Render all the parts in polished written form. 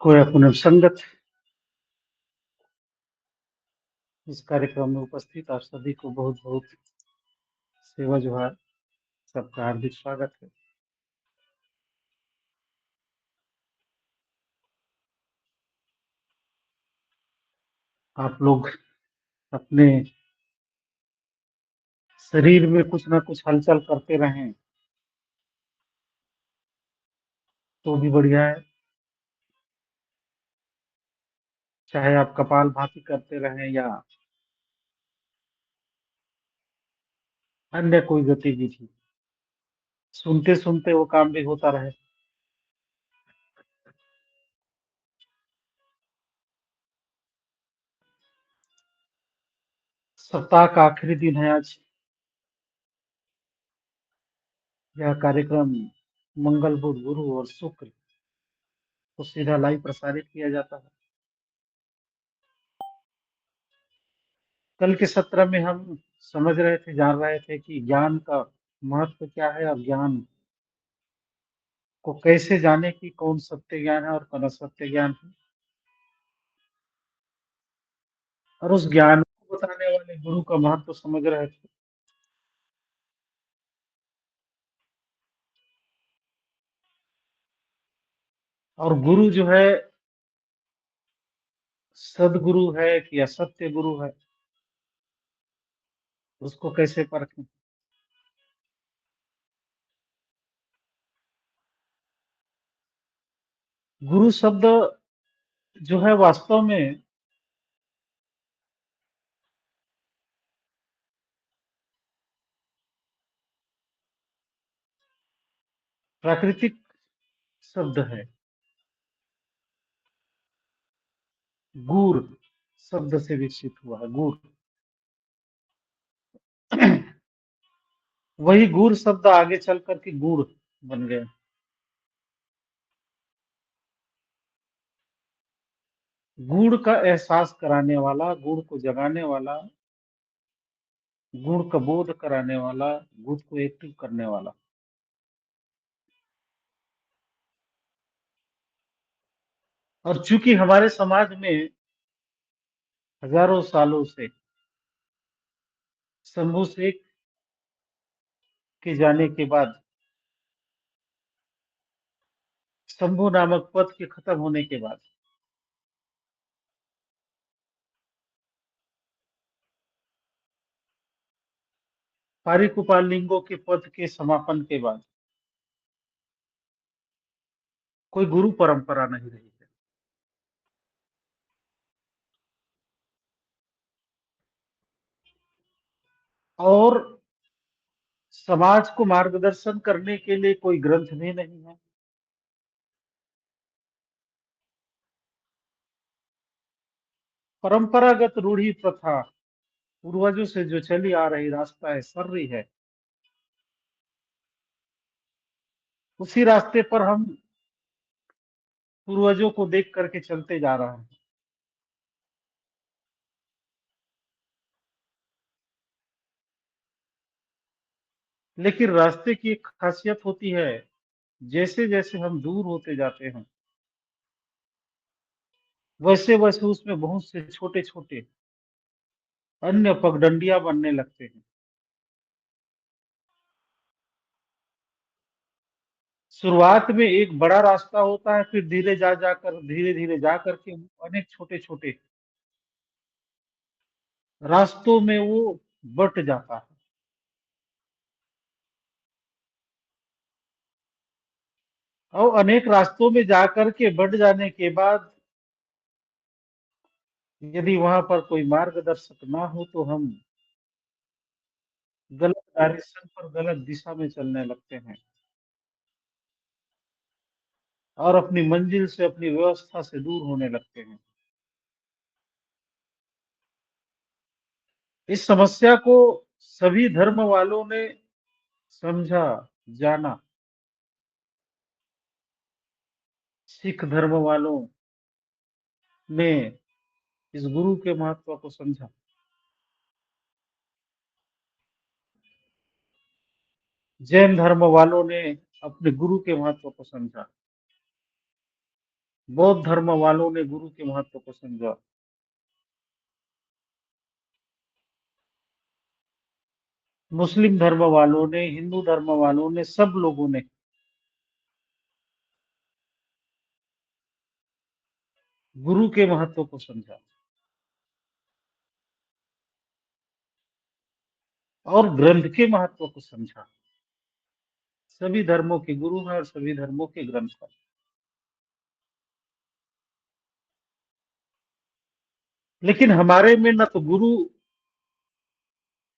कोई अपने संगत इस कार्यक्रम में उपस्थित आप सभी को बहुत-बहुत सेवा जोहार, सबका हार्दिक स्वागत है। आप लोग अपने शरीर में कुछ न कुछ हलचल करते रहें, तो भी बढ़िया है। चाहे आप कपालभाति करते रहें या अन्य कोई गतिविधि, सुनते-सुनते वो काम भी होता रहे। सप्ताह का आखिरी दिन है आज। यह कार्यक्रम मंगल, बुध, गुरु और शुक्र को सीधा लाइव प्रसारित किया जाता है। कल के सत्र में हम समझ रहे थे, जान रहे थे कि ज्ञान का महत्व क्या है और ज्ञान को कैसे जाने कि कौन सत्य ज्ञान है और कौन असत्य ज्ञान है। और उस ज्ञान को बताने वाले गुरु का महत्व समझ रहे थे। और गुरु जो है सदगुरु है कि असत्य गुरु है, उसको कैसे परखें। गुरु शब्द जो है वास्तव में प्राकृतिक शब्द है। गुर शब्द से विकसित हुआ है, गुर। वही गुर शब्द आगे चल करके गुड़ बन गया। गुड़ का एहसास कराने वाला, गुड़ को जगाने वाला, गुण का बोध कराने वाला, गुड को एक्टिव करने वाला। और चूंकि हमारे समाज में हजारों सालों से शंभू शेख के जाने के बाद, शंभू नामक पद के खत्म होने के बाद, पारिक उपालिंगों के पद के समापन के बाद कोई गुरु परंपरा नहीं रही है। और समाज को मार्गदर्शन करने के लिए कोई ग्रंथ भी नहीं है। परंपरागत रूढ़ी प्रथा, पूर्वजों से जो चली आ रही रास्ता है, सर्री है, उसी रास्ते पर हम पूर्वजों को देख करके चलते जा रहे हैं। लेकिन रास्ते की एक खासियत होती है, जैसे जैसे हम दूर होते जाते हैं, वैसे वैसे उसमें बहुत से छोटे छोटे अन्य पगडंडियां बनने लगते हैं। शुरुआत में एक बड़ा रास्ता होता है, फिर धीरे धीरे जा करके अनेक छोटे छोटे रास्तों में वो बट जाता है। और अनेक रास्तों में जाकर के बट जाने के बाद यदि वहां पर कोई मार्गदर्शक ना हो तो हम गलत डायरेक्शन पर, गलत दिशा में चलने लगते हैं और अपनी मंजिल से, अपनी व्यवस्था से दूर होने लगते हैं। इस समस्या को सभी धर्म वालों ने समझा, जाना। सिख धर्म वालों ने इस गुरु के महत्व को समझा। जैन धर्म वालों ने अपने गुरु के महत्व को समझा। बौद्ध धर्म वालों ने गुरु के महत्व को समझा। मुस्लिम धर्म वालों ने, हिंदू धर्म वालों ने, सब लोगों ने गुरु के महत्व को समझा और ग्रंथ के महत्व को समझा। सभी धर्मों के गुरु हैं और सभी धर्मों के ग्रंथ हैं। लेकिन हमारे में न तो गुरु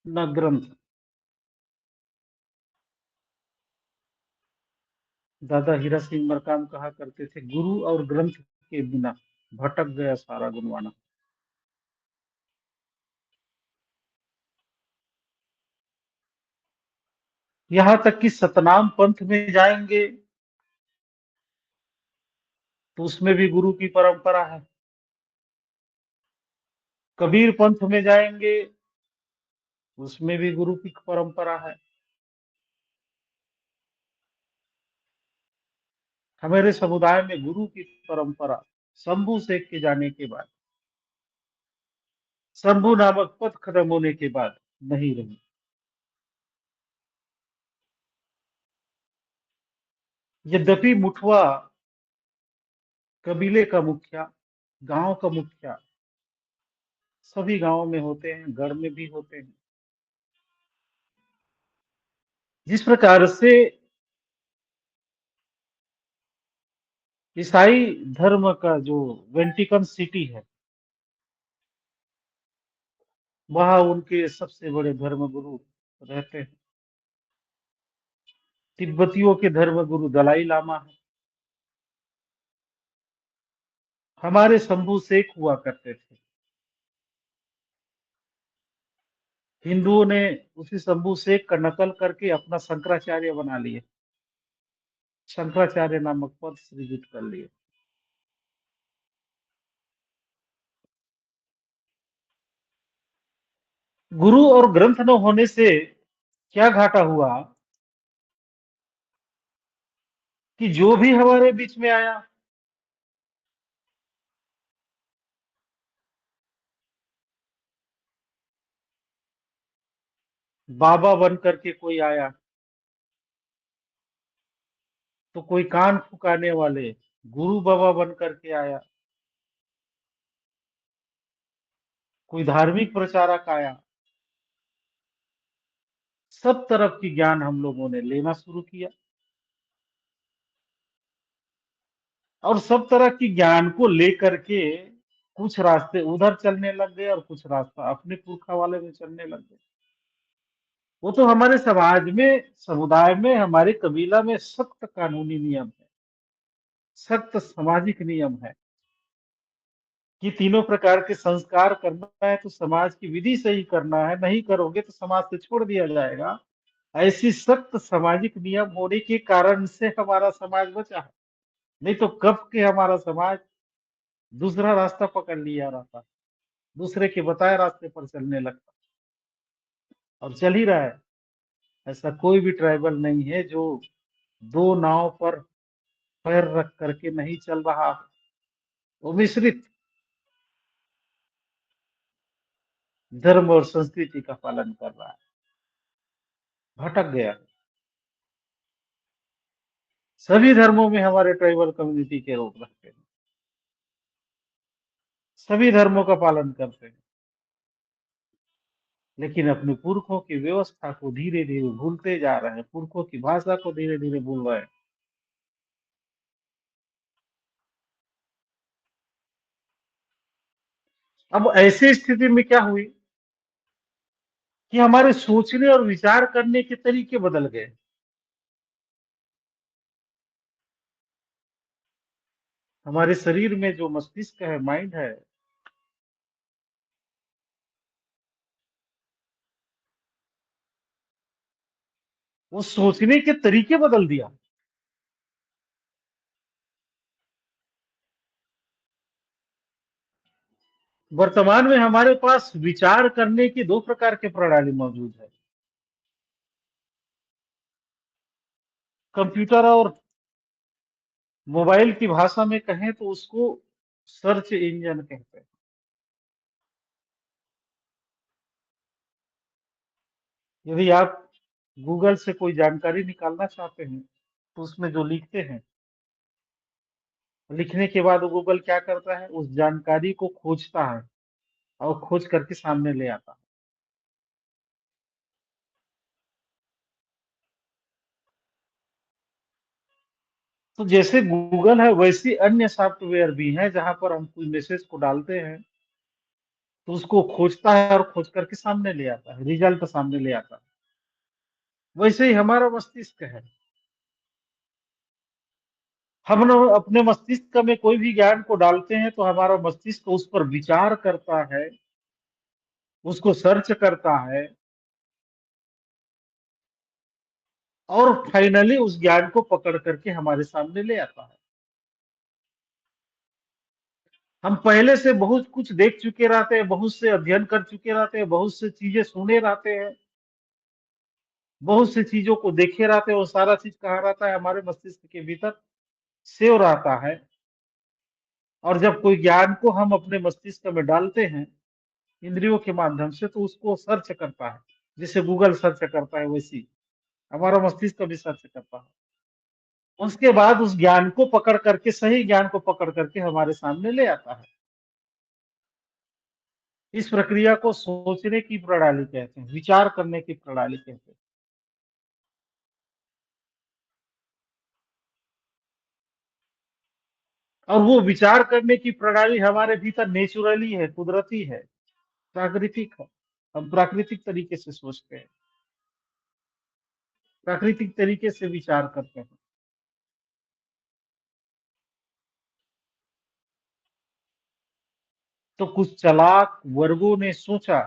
न ग्रंथ। दादा हीरा सिंह मरकाम कहा करते थे, गुरु और ग्रंथ के बिना भटक गया सारा गुनवाना। यहाँ तक कि सतनाम पंथ में जाएंगे तो उसमें भी गुरु की परंपरा है। कबीर पंथ में जाएंगे उसमें भी गुरु की परंपरा है। हमारे समुदाय में गुरु की परंपरा शंभू शेख के जाने के बाद, शंभू नामक पद खत्म होने के बाद नहीं रही। यद्यपि मुठवा कबीले का मुखिया, गांव का मुखिया सभी गांवों में होते हैं, गढ़ में भी होते हैं। जिस प्रकार से ईसाई धर्म का जो वेंटिकन सिटी है, वहां उनके सबसे बड़े धर्मगुरु रहते हैं। तिब्बतियों के धर्मगुरु दलाई लामा है। हमारे शंभू शेख हुआ करते थे। हिंदुओं ने उसी शंभू शेख का नकल करके अपना शंकराचार्य बना लिए, शंकराचार्य नामक पद सृजित कर लिए। गुरु और ग्रंथ न होने से क्या घाटा हुआ कि जो भी हमारे बीच में आया, बाबा बन करके कोई आया तो कोई कान फुकाने वाले गुरु बाबा बन करके आया, कोई धार्मिक प्रचारक आया। सब तरफ की ज्ञान हम लोगों ने लेना शुरू किया और सब तरह की ज्ञान को लेकर के कुछ रास्ते उधर चलने लग गए और कुछ रास्ता अपने पुरखा वाले में चलने लग गए। वो तो हमारे समाज में, समुदाय में, हमारे कबीला में सख्त कानूनी नियम है, सख्त सामाजिक नियम है कि तीनों प्रकार के संस्कार करना है तो समाज की विधि से ही करना है, नहीं करोगे तो समाज से छोड़ दिया जाएगा। ऐसी सख्त सामाजिक नियम होने के कारण से हमारा समाज बचा है। नहीं तो कब के हमारा समाज दूसरा रास्ता पकड़ लिया रहता, दूसरे के बताए रास्ते पर चलने लगता और चल ही रहा है। ऐसा कोई भी ट्राइबल नहीं है जो दो नाव पर पैर रख करके नहीं चल रहा। वो मिश्रित धर्म और संस्कृति का पालन कर रहा है, भटक गया है। सभी धर्मों में हमारे ट्राइबल कम्युनिटी के लोग रहते हैं, सभी धर्मों का पालन करते हैं, लेकिन अपने पुरखों की व्यवस्था को धीरे धीरे भूलते जा रहे हैं, पुरखों की भाषा को धीरे धीरे भूल रहे हैं। अब ऐसी स्थिति में क्या हुई कि हमारे सोचने और विचार करने के तरीके बदल गए। हमारे शरीर में जो मस्तिष्क है, माइंड है, वो सोचने के तरीके बदल दिया। वर्तमान में हमारे पास विचार करने की दो प्रकार की प्रणाली मौजूद है, कंप्यूटर और मोबाइल की भाषा में कहें तो उसको सर्च इंजन कहते हैं। यदि आप गूगल से कोई जानकारी निकालना चाहते हैं, तो उसमें जो लिखते हैं, लिखने के बाद गूगल क्या करता है, उस जानकारी को खोजता है और खोज करके सामने ले आता है। तो जैसे गूगल है, वैसे अन्य सॉफ्टवेयर भी हैं, जहाँ पर हम कोई मैसेज को डालते हैं, तो उसको खोजता है और खोज करके सामने ले आता है, रिजल्ट सामने ले आता है। वैसे ही हमारा मस्तिष्क है। हम ना अपने मस्तिष्क में कोई भी ज्ञान को डालते हैं, तो हमारा मस्तिष्क उस पर विचार करता है, उसको सर्च करता है और फाइनली उस ज्ञान को पकड़ करके हमारे सामने ले आता है। हम पहले से बहुत कुछ देख चुके रहते हैं, बहुत से अध्ययन कर चुके रहते हैं, बहुत से चीजें सुने रहते हैं, बहुत सी चीजों को देखे रहते हैं, वो सारा चीज कहाँ रहता है, हमारे मस्तिष्क के भीतर सेव रहता है। और जब कोई ज्ञान को हम अपने मस्तिष्क में डालते हैं इंद्रियों के माध्यम से, तो उसको सर्च करता है। जैसे गूगल सर्च करता है, वैसी हमारा मस्तिष्क भी सर्च करता है। उसके बाद उस ज्ञान को पकड़ करके, सही ज्ञान को पकड़ करके हमारे सामने ले आता है। इस प्रक्रिया को सोचने की प्रणाली कहते हैं, विचार करने की प्रणाली कहते हैं। और वो विचार करने की प्रणाली हमारे भीतर नेचुरली है, कुदरती है, प्राकृतिक है। हम प्राकृतिक तरीके से सोचते हैं, प्राकृतिक तरीके से विचार करते हैं। तो कुछ चालाक वर्गों ने सोचा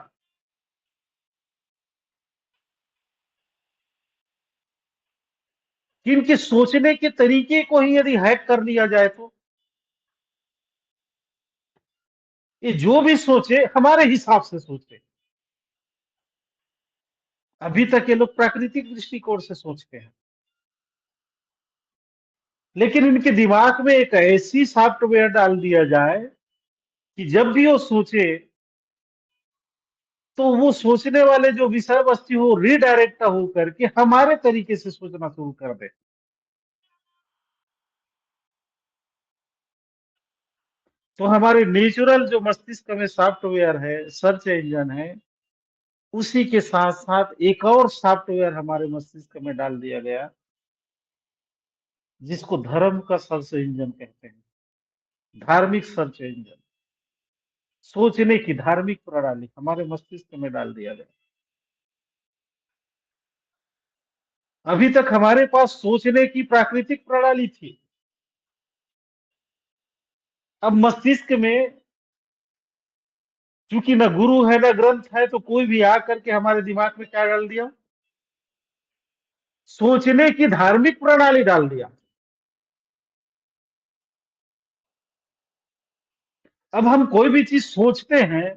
कि इनके सोचने के तरीके को ही यदि हैक कर लिया जाए, तो ये जो भी सोचे हमारे हिसाब से सोचे। अभी तक ये लोग प्राकृतिक दृष्टिकोण से सोचते हैं, लेकिन इनके दिमाग में एक ऐसी सॉफ्टवेयर डाल दिया जाए कि जब भी वो सोचे, तो वो सोचने वाले जो विषय वस्तु हो रीडायरेक्ट हो करके हमारे तरीके से सोचना शुरू कर दे। तो हमारे नेचुरल जो मस्तिष्क में सॉफ्टवेयर है, सर्च इंजन है, उसी के साथ साथ एक और सॉफ्टवेयर हमारे मस्तिष्क में डाल दिया गया, जिसको धर्म का सर्च इंजन कहते हैं, धार्मिक सर्च इंजन। सोचने की धार्मिक प्रणाली हमारे मस्तिष्क में डाल दिया गया। अभी तक हमारे पास सोचने की प्राकृतिक प्रणाली थी। अब मस्तिष्क में चूंकि न गुरु है न ग्रंथ है, तो कोई भी आकर के हमारे दिमाग में क्या डाल दिया, सोचने की धार्मिक प्रणाली डाल दिया। अब हम कोई भी चीज सोचते हैं,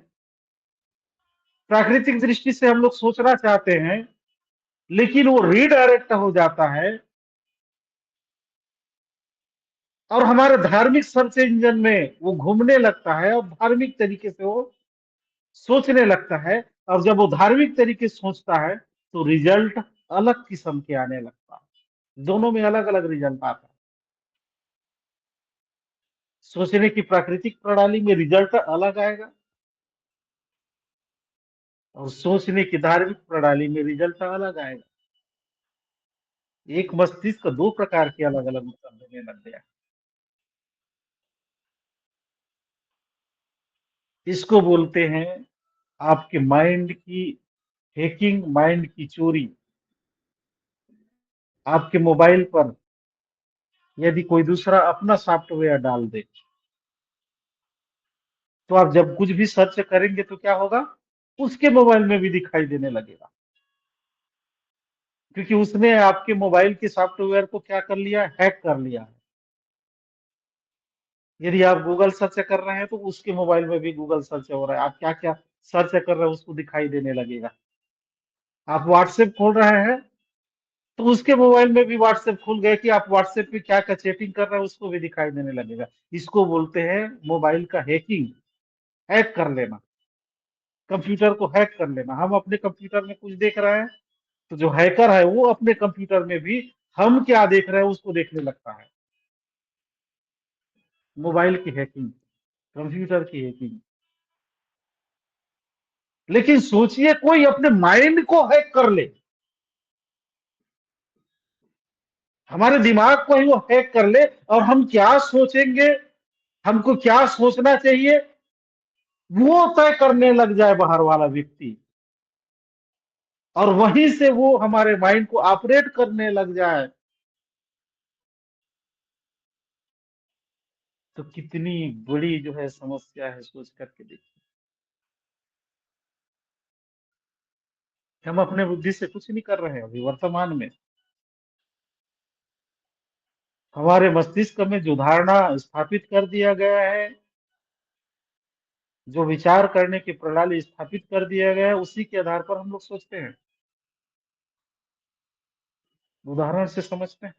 प्राकृतिक दृष्टि से हम लोग सोचना चाहते हैं, लेकिन वो रीडायरेक्ट हो जाता है और हमारे धार्मिक सर्च इंजन में वो घूमने लगता है और धार्मिक तरीके से वो सोचने लगता है। और जब वो धार्मिक तरीके से सोचता है, तो रिजल्ट अलग किस्म के आने लगता है। दोनों में अलग अलग रिजल्ट आता है। सोचने की प्राकृतिक प्रणाली में रिजल्ट अलग आएगा और सोचने की धार्मिक प्रणाली में रिजल्ट अलग आएगा। एक मस्तिष्क दो प्रकार के अलग अलग उत्तर देने लग गया। इसको बोलते हैं आपके माइंड की हैकिंग, माइंड की चोरी। आपके मोबाइल पर यदि कोई दूसरा अपना सॉफ्टवेयर डाल दे, तो आप जब कुछ भी सर्च करेंगे तो क्या होगा, उसके मोबाइल में भी दिखाई देने लगेगा, क्योंकि उसने आपके मोबाइल के सॉफ्टवेयर को क्या कर लिया, हैक कर लिया है। यदि आप गूगल सर्च कर रहे हैं, तो उसके मोबाइल में भी गूगल सर्च हो रहा है, आप क्या क्या सर्च कर रहे हैं उसको दिखाई देने लगेगा। आप व्हाट्सएप खोल रहे हैं, तो उसके मोबाइल में भी व्हाट्सएप खुल गया कि आप व्हाट्सएप पे क्या क्या चैटिंग कर रहे हैं उसको भी दिखाई देने लगेगा। इसको बोलते हैं मोबाइल का हैकिंग, हैक कर लेना, कंप्यूटर को हैक कर लेना। हम अपने कंप्यूटर में कुछ देख रहे हैं तो जो हैकर है वो अपने कंप्यूटर में भी हम क्या देख रहे हैं उसको देखने लगता है। मोबाइल की हैकिंग, कंप्यूटर की हैकिंग। लेकिन सोचिए कोई अपने माइंड को हैक कर ले, हमारे दिमाग को ही वो हैक कर ले, और हम क्या सोचेंगे, हमको क्या सोचना चाहिए, वो तय करने लग जाए बाहर वाला व्यक्ति, और वहीं से वो हमारे माइंड को ऑपरेट करने लग जाए, तो कितनी बड़ी जो है समस्या है, सोच करके देखिए। हम अपने बुद्धि से कुछ नहीं कर रहे हैं अभी वर्तमान में। हमारे मस्तिष्क में जो धारणा स्थापित कर दिया गया है, जो विचार करने की प्रणाली स्थापित कर दिया गया है, उसी के आधार पर हम लोग सोचते हैं। उदाहरण से समझते हैं।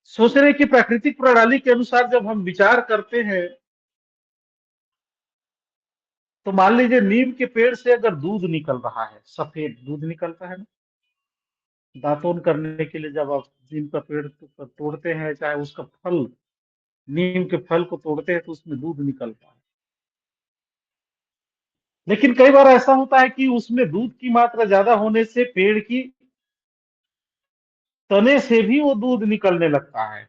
सोचने की प्राकृतिक प्रणाली के अनुसार जब हम विचार करते हैं, तो मान लीजिए नीम के पेड़ से अगर दूध निकल रहा है, सफेद दूध निकलता है ना, दातुन करने के लिए जब आप नीम का पेड़ तोड़ते हैं, चाहे उसका फल, नीम के फल को तोड़ते हैं तो उसमें दूध निकलता है। लेकिन कई बार ऐसा होता है कि उसमें दूध की मात्रा ज्यादा होने से पेड़ की तने से भी वो दूध निकलने लगता है।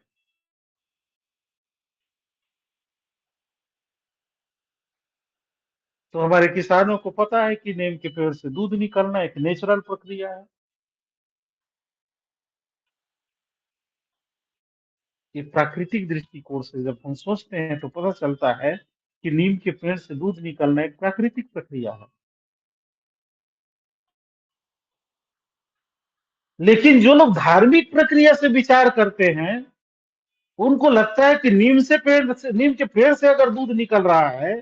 तो हमारे किसानों को पता है कि नीम के पेड़ से दूध निकलना एक नेचुरल प्रक्रिया है। ये प्राकृतिक दृष्टिकोण से जब हम सोचते हैं तो पता चलता है कि नीम के पेड़ से दूध निकलना एक प्राकृतिक प्रक्रिया है। लेकिन जो लोग धार्मिक प्रक्रिया से विचार करते हैं, उनको लगता है कि नीम के पेड़ से अगर दूध निकल रहा है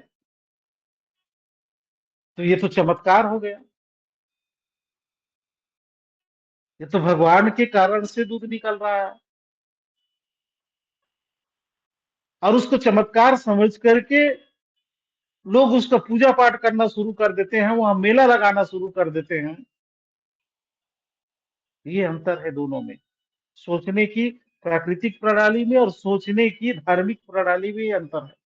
तो ये तो चमत्कार हो गया, ये तो भगवान के कारण से दूध निकल रहा है। और उसको चमत्कार समझ करके लोग उसका पूजा पाठ करना शुरू कर देते हैं, वहां मेला लगाना शुरू कर देते हैं। ये अंतर है दोनों में, सोचने की प्राकृतिक प्रणाली में और सोचने की धार्मिक प्रणाली में ये अंतर है।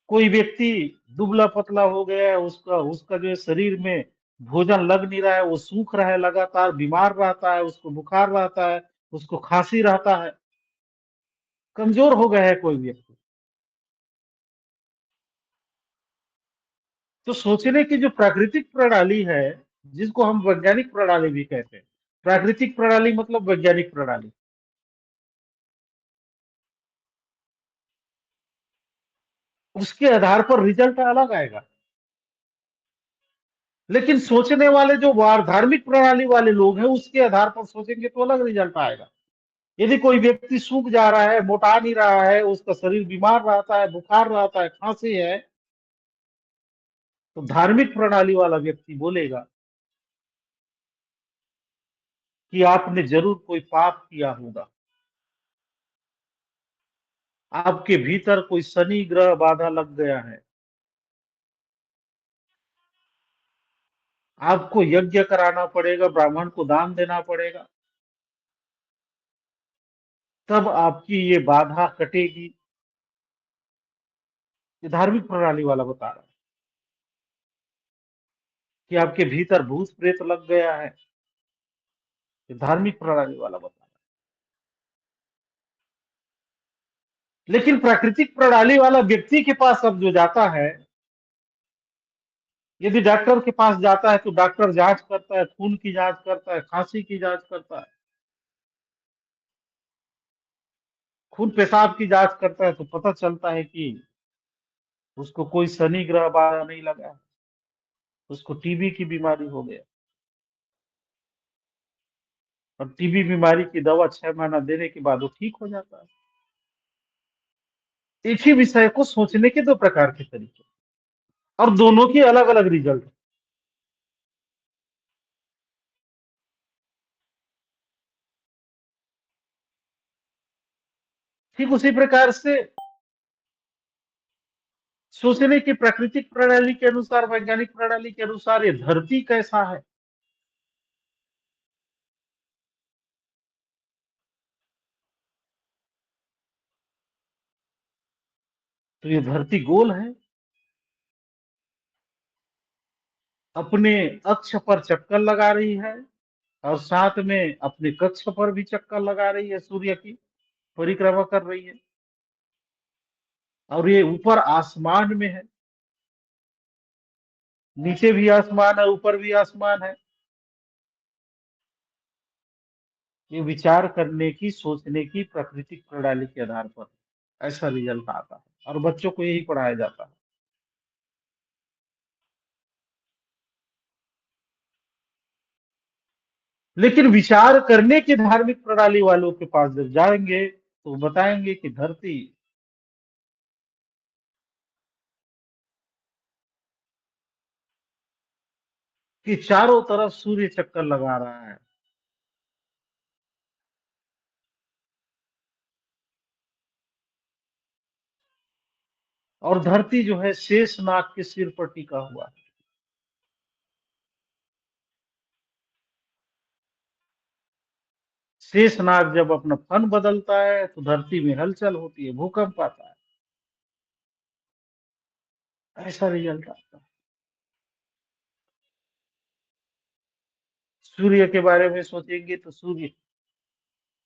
कोई व्यक्ति दुबला पतला हो गया है, उसका उसका जो है शरीर में भोजन लग नहीं रहा है, वो सूख रहा है, लगातार बीमार रहता है, उसको बुखार रहता है, उसको खांसी रहता है, कमजोर हो गया है कोई व्यक्ति। तो सोचने की जो प्राकृतिक प्रणाली है, जिसको हम वैज्ञानिक प्रणाली भी कहते हैं, प्राकृतिक प्रणाली मतलब वैज्ञानिक प्रणाली, उसके आधार पर रिजल्ट अलग आएगा। लेकिन सोचने वाले जो धार्मिक प्रणाली वाले लोग हैं, उसके आधार पर सोचेंगे तो अलग रिजल्ट आएगा। यदि कोई व्यक्ति सूख जा रहा है, मोटा नहीं रहा है, उसका शरीर बीमार रहता है, बुखार रहता है, खांसी है, तो धार्मिक प्रणाली वाला व्यक्ति बोलेगा कि आपने जरूर कोई पाप किया होगा, आपके भीतर कोई शनि ग्रह बाधा लग गया है, आपको यज्ञ कराना पड़ेगा, ब्राह्मण को दान देना पड़ेगा, तब आपकी ये बाधा कटेगी। ये धार्मिक प्रणाली वाला बता रहा है कि आपके भीतर भूत प्रेत लग गया है। ये धार्मिक प्रणाली वाला बता रहा है। लेकिन प्राकृतिक प्रणाली वाला व्यक्ति के पास अब जो जाता है, यदि डॉक्टर के पास जाता है तो डॉक्टर जांच करता है, खून की जांच करता है, खांसी की जांच करता है, खून पेशाब की जांच करता है, तो पता चलता है कि उसको कोई शनि ग्रह बाधा नहीं लगा है, उसको टीबी की बीमारी हो गया। और टीबी बीमारी की दवा 6 महीना देने के बाद वो ठीक हो जाता है। एक ही विषय को सोचने के दो प्रकार के तरीके। और दोनों की अलग अलग रिजल्ट। ठीक उसी प्रकार से सोचने की प्राकृतिक प्रणाली के अनुसार, वैज्ञानिक प्रणाली के अनुसार ये धरती कैसा है, तो ये धरती गोल है, अपने अक्ष पर चक्कर लगा रही है, और साथ में अपने कक्ष पर भी चक्कर लगा रही है, सूर्य की परिक्रमा कर रही है। और ये ऊपर आसमान में है, नीचे भी आसमान है, ऊपर भी आसमान है। ये विचार करने की, सोचने की प्राकृतिक प्रणाली के आधार पर ऐसा रिजल्ट आता है, और बच्चों को यही पढ़ाया जाता है। लेकिन विचार करने की धार्मिक प्रणाली वालों के पास जब जाएंगे तो बताएंगे कि धरती के चारों तरफ सूर्य चक्कर लगा रहा है, और धरती जो है शेषनाग के सिर पर टिका हुआ है। शेषनाग जब अपना फन बदलता है तो धरती में हलचल होती है, भूकंप आता है, ऐसा रिजल्ट आता है। सूर्य के बारे में सोचेंगे तो सूर्य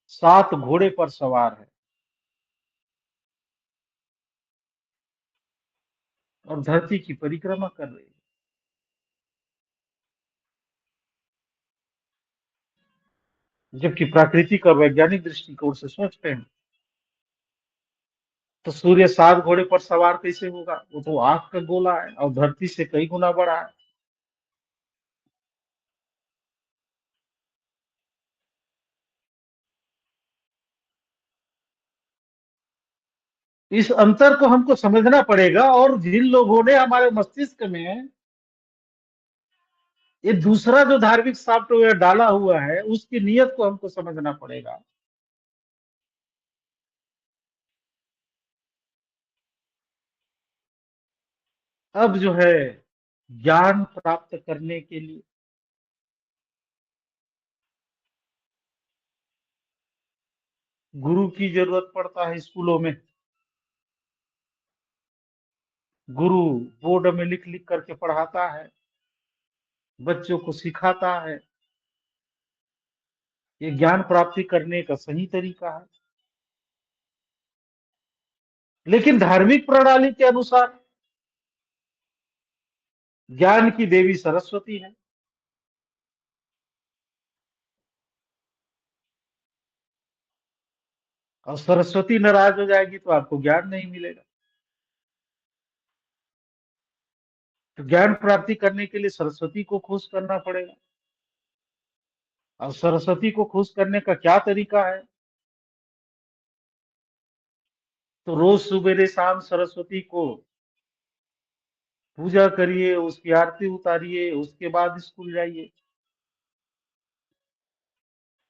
7 घोड़े पर सवार है, और धरती की परिक्रमा कर रही है। जबकि प्राकृतिक और वैज्ञानिक दृष्टिकोण से सोचते हैं तो सूर्य 7 घोड़े पर सवार कैसे होगा, वो तो आग का गोला है और धरती से कई गुना बड़ा है। इस अंतर को हमको समझना पड़ेगा, और जिन लोगों ने हमारे मस्तिष्क में ये दूसरा जो धार्मिक सॉफ्टवेयर डाला हुआ है उसकी नीयत को हमको समझना पड़ेगा। अब जो है ज्ञान प्राप्त करने के लिए गुरु की जरूरत पड़ता है स्कूलों में। गुरु बोर्ड में लिख लिख करके पढ़ाता है, बच्चों को सिखाता है। ये ज्ञान प्राप्ति करने का सही तरीका है। लेकिन धार्मिक प्रणाली के अनुसार ज्ञान की देवी सरस्वती है, और सरस्वती नाराज हो जाएगी तो आपको ज्ञान नहीं मिलेगा। तो ज्ञान प्राप्ति करने के लिए सरस्वती को खुश करना पड़ेगा। और सरस्वती को खुश करने का क्या तरीका है, तो रोज सवेरे शाम सरस्वती को पूजा करिए, उसकी आरती उतारिए, उसके बाद स्कूल जाइए।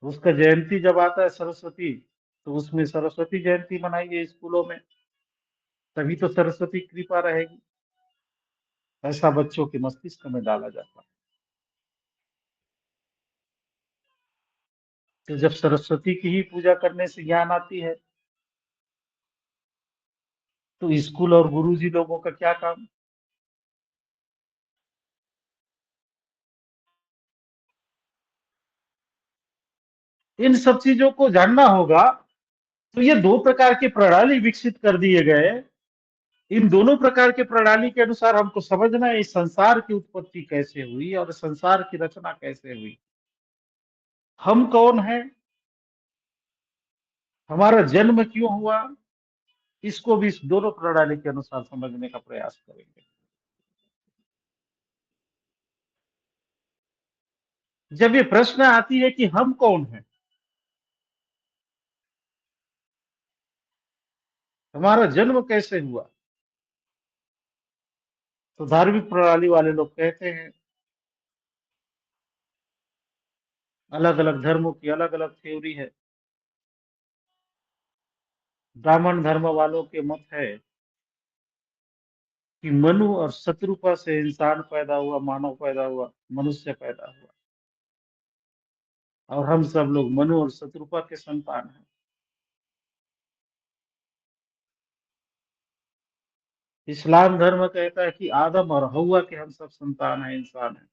उसका जयंती जब आता है सरस्वती, तो उसमें सरस्वती जयंती मनाइए स्कूलों में, तभी तो सरस्वती कृपा रहेगी। ऐसा बच्चों के मस्तिष्क में डाला जाता है। तो जब सरस्वती की ही पूजा करने से ज्ञान आती है, तो स्कूल और गुरुजी लोगों का क्या काम। इन सब चीजों को जानना होगा। तो ये 2 प्रकार की प्रणाली विकसित कर दिए गए। इन दोनों प्रकार के प्रणाली के अनुसार हमको समझना है इस संसार की उत्पत्ति कैसे हुई और संसार की रचना कैसे हुई, हम कौन है, हमारा जन्म क्यों हुआ। इसको भी इस दोनों प्रणाली के अनुसार समझने का प्रयास करेंगे। जब ये प्रश्न आती है कि हम कौन है, हमारा जन्म कैसे हुआ, तो धार्मिक प्रणाली वाले लोग कहते हैं अलग-अलग धर्मों की अलग-अलग थ्योरी है। ब्राह्मण धर्म वालों के मत है कि मनु और शत्रुपा से इंसान पैदा हुआ, मानव पैदा हुआ, मनुष्य पैदा हुआ और हम सब लोग मनु और शत्रुपा के संतान हैं। इस्लाम धर्म कहता है कि आदम और हव्वा के हम सब संतान हैं, इंसान हैं।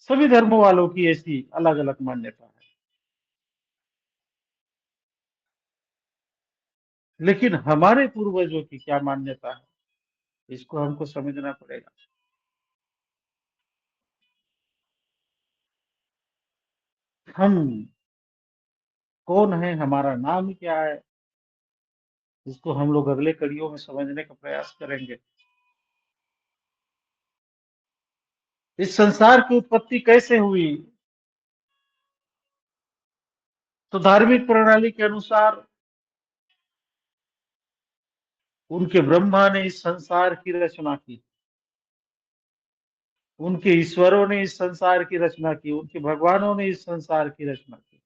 सभी धर्मों वालों की ऐसी अलग-अलग मान्यता है। लेकिन हमारे पूर्वजों की क्या मान्यता है, इसको हमको समझना पड़ेगा। हम कौन हैं, हमारा नाम क्या है, इसको हम लोग अगले कड़ियों में समझने का प्रयास करेंगे। इस संसार की उत्पत्ति कैसे हुई? तो धार्मिक प्रणाली के अनुसार उनके ब्रह्मा ने इस संसार की रचना की, उनके ईश्वरों ने इस संसार की रचना की, उनके भगवानों ने इस संसार की रचना की।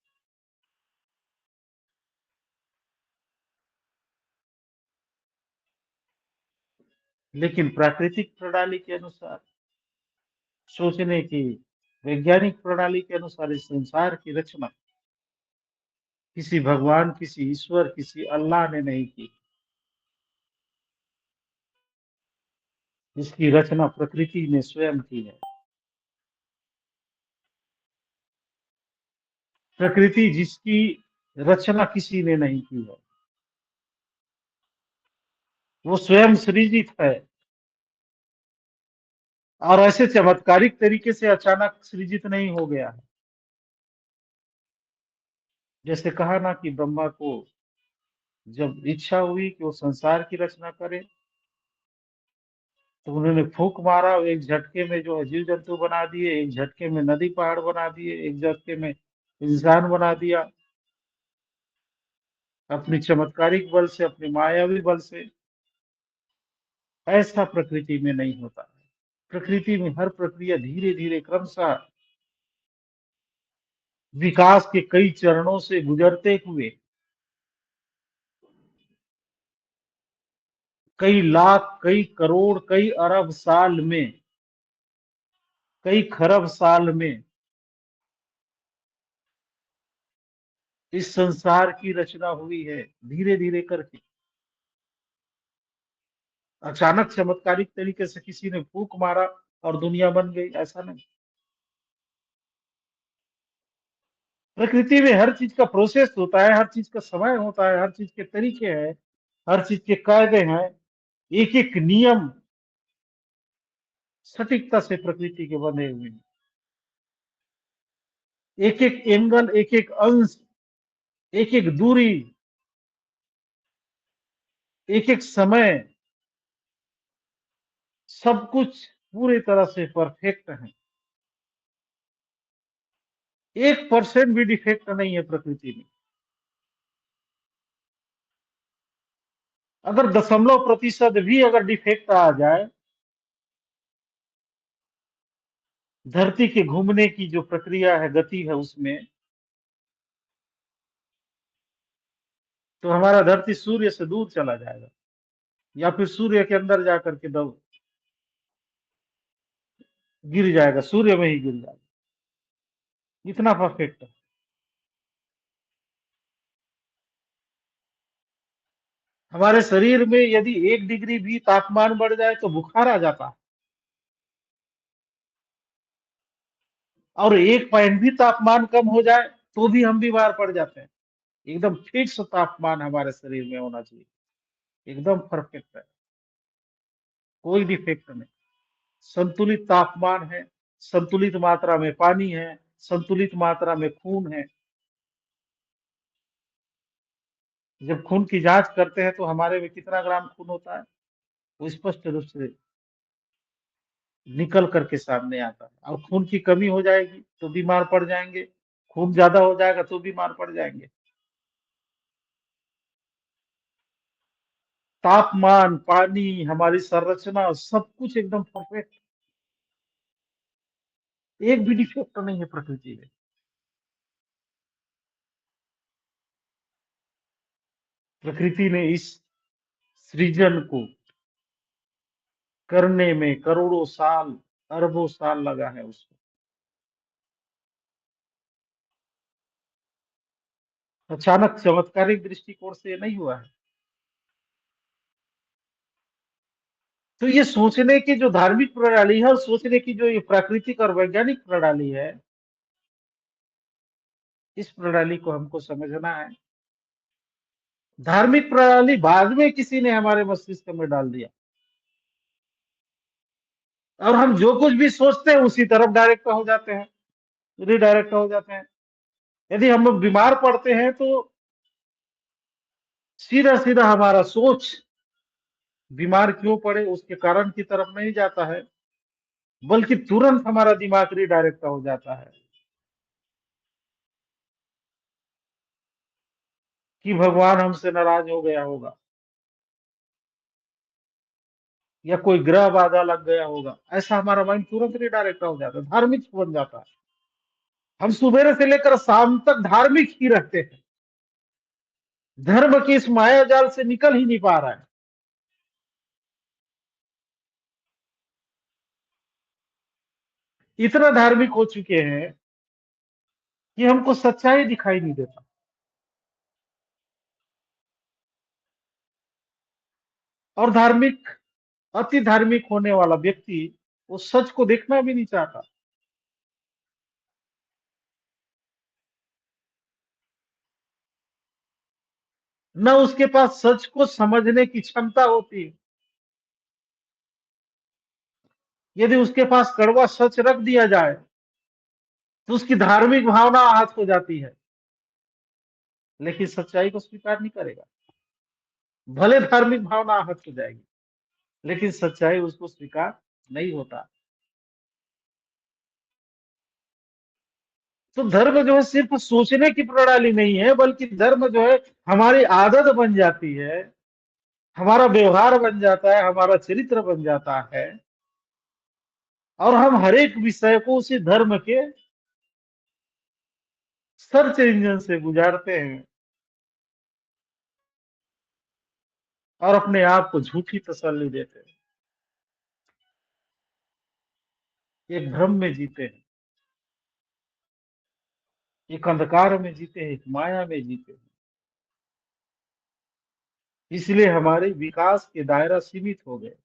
लेकिन प्राकृतिक प्रणाली के अनुसार, सोचने की वैज्ञानिक प्रणाली के अनुसार इस संसार की रचना किसी भगवान, किसी ईश्वर, किसी अल्लाह ने नहीं की। इसकी रचना प्रकृति ने स्वयं की है। प्रकृति जिसकी रचना किसी ने नहीं की है, वो स्वयं सृजित है और ऐसे चमत्कारिक तरीके से अचानक सृजित नहीं हो गया है। जैसे कहा ना कि ब्रह्मा को जब इच्छा हुई कि वो संसार की रचना करे, तो उन्होंने फूंक मारा और एक झटके में जो है जीव जंतु बना दिए, एक झटके में नदी पहाड़ बना दिए, एक झटके में इंसान बना दिया, अपनी चमत्कारिक बल से, अपने मायावी बल से। ऐसा प्रकृति में नहीं होता है। प्रकृति में हर प्रक्रिया धीरे धीरे क्रमशः विकास के कई चरणों से गुजरते हुए कई लाख, कई करोड़, कई अरब साल में, कई खरब साल में इस संसार की रचना हुई है, धीरे धीरे करके। अचानक चमत्कारिक तरीके से किसी ने फूंक मारा और दुनिया बन गई, ऐसा नहीं। प्रकृति में हर चीज का प्रोसेस होता है, हर चीज का समय होता है, हर चीज के तरीके हैं, हर चीज के कायदे हैं। एक एक नियम सटीकता से प्रकृति के बने हुए हैं। एक एक एंगल, एक एक अंश, एक एक दूरी, एक एक समय, सब कुछ पूरी तरह से परफेक्ट है। 1% भी डिफेक्ट नहीं है प्रकृति में। अगर दशमलव प्रतिशत भी अगर डिफेक्ट आ जाए, धरती के घूमने की जो प्रक्रिया है, गति है उसमें, तो हमारा धरती सूर्य से दूर चला जाएगा या फिर सूर्य के अंदर जाकर के दब गिर जाएगा, सूर्य में ही गिर जाएगा। इतना परफेक्ट है। हमारे शरीर में यदि 1 डिग्री भी तापमान बढ़ जाए तो बुखार आ जाता है, और 1 पॉइंट भी तापमान कम हो जाए तो भी हम बीमार पड़ जाते हैं। एकदम फिक्स तापमान हमारे शरीर में होना चाहिए, एकदम परफेक्ट है, कोई डिफेक्ट नहीं। संतुलित तापमान है, संतुलित मात्रा में पानी है, संतुलित मात्रा में खून है। जब खून की जांच करते हैं तो हमारे में कितना ग्राम खून होता है, वो स्पष्ट रूप से निकल करके सामने आता है। और खून की कमी हो जाएगी तो बीमार पड़ जाएंगे, खून ज्यादा हो जाएगा तो बीमार पड़ जाएंगे। तापमान, पानी, हमारी संरचना सब कुछ एकदम परफेक्ट। एक भी डिफेक्ट नहीं है प्रकृति में। प्रकृति ने इस सृजन को करने में करोड़ों साल, अरबों साल लगा है उसको। अचानक चमत्कारिक दृष्टिकोण से ये नहीं हुआ है। तो ये सोचने की जो धार्मिक प्रणाली है और सोचने की जो ये प्राकृतिक और वैज्ञानिक प्रणाली है, इस प्रणाली को हमको समझना है। धार्मिक प्रणाली बाद में किसी ने हमारे मस्तिष्क में डाल दिया, और हम जो कुछ भी सोचते हैं उसी तरफ डायरेक्ट हो जाते हैं, रिडायरेक्ट हो जाते हैं। यदि हम लोग बीमार पड़ते हैं तो सीधा सीधा हमारा सोच बीमार क्यों पड़े उसके कारण की तरफ नहीं जाता है, बल्कि तुरंत हमारा दिमाग रिडायरेक्ट हो जाता है कि भगवान हमसे नाराज हो गया होगा, या कोई ग्रह बाधा लग गया होगा। ऐसा हमारा माइंड तुरंत रिडायरेक्ट हो जाता है, धार्मिक बन जाता है। हम सुबह से लेकर शाम तक धार्मिक ही रहते हैं, धर्म की इस माया जाल से निकल ही नहीं पा रहा है। इतना धार्मिक हो चुके हैं कि हमको सच्चाई दिखाई नहीं देता। और धार्मिक, अति धार्मिक होने वाला व्यक्ति वो सच को देखना भी नहीं चाहता। न उसके पास सच को समझने की क्षमता होती है। यदि उसके पास कड़वा सच रख दिया जाए तो उसकी धार्मिक भावना आहत हो जाती है, लेकिन सच्चाई को स्वीकार नहीं करेगा। भले धार्मिक भावना आहत हो जाएगी, लेकिन सच्चाई उसको स्वीकार नहीं होता। तो धर्म जो है सिर्फ सोचने की प्रणाली नहीं है, बल्कि धर्म जो है हमारी आदत बन जाती है, हमारा व्यवहार बन जाता है, हमारा चरित्र बन जाता है। और हम हर एक विषय को उसी धर्म के सर्च इंजन से गुजारते हैं और अपने आप को झूठी तसल्ली देते हैं। एक भ्रम में जीते हैं, एक अंधकार में जीते हैं, एक माया में जीते हैं। इसलिए हमारे विकास के दायरा सीमित हो गए,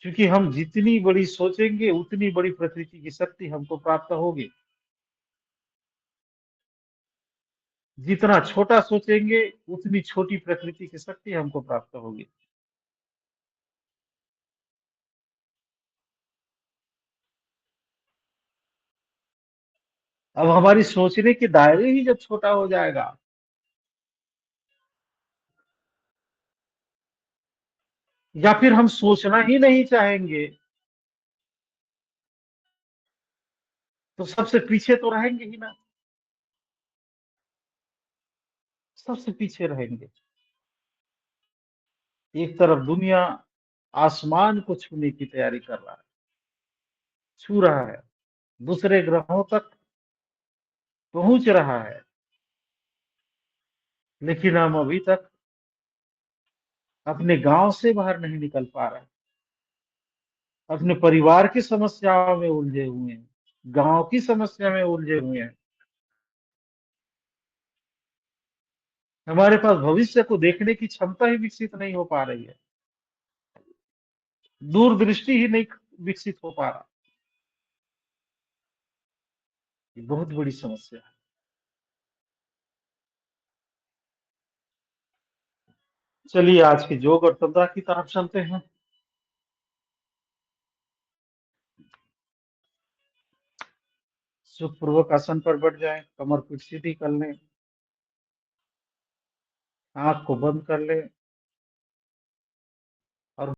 क्योंकि हम जितनी बड़ी सोचेंगे उतनी बड़ी प्रकृति की शक्ति हमको प्राप्त होगी। जितना छोटा सोचेंगे उतनी छोटी प्रकृति की शक्ति हमको प्राप्त होगी। अब हमारी सोचने के दायरे ही जब छोटा हो जाएगा, या फिर हम सोचना ही नहीं चाहेंगे, तो सबसे पीछे तो रहेंगे ही ना, सबसे पीछे रहेंगे। एक तरफ दुनिया आसमान को छूने की तैयारी कर रहा है, छू रहा है, दूसरे ग्रहों तक पहुंच रहा है, लेकिन हम अभी तक अपने गांव से बाहर नहीं निकल पा रहे हैं। अपने परिवार की समस्याओं में उलझे हुए हैं, गांव की समस्या में उलझे हुए हैं। हमारे पास भविष्य को देखने की क्षमता ही विकसित नहीं हो पा रही है, दूरदृष्टि ही नहीं विकसित हो पा रहा। ये बहुत बड़ी समस्या है। चलिए आज की योग और तंत्रा की तरफ चलते हैं। सुखपूर्वक आसन पर बैठ जाएं, कमर पीठ सीधी कर लें, आंख को बंद कर लें,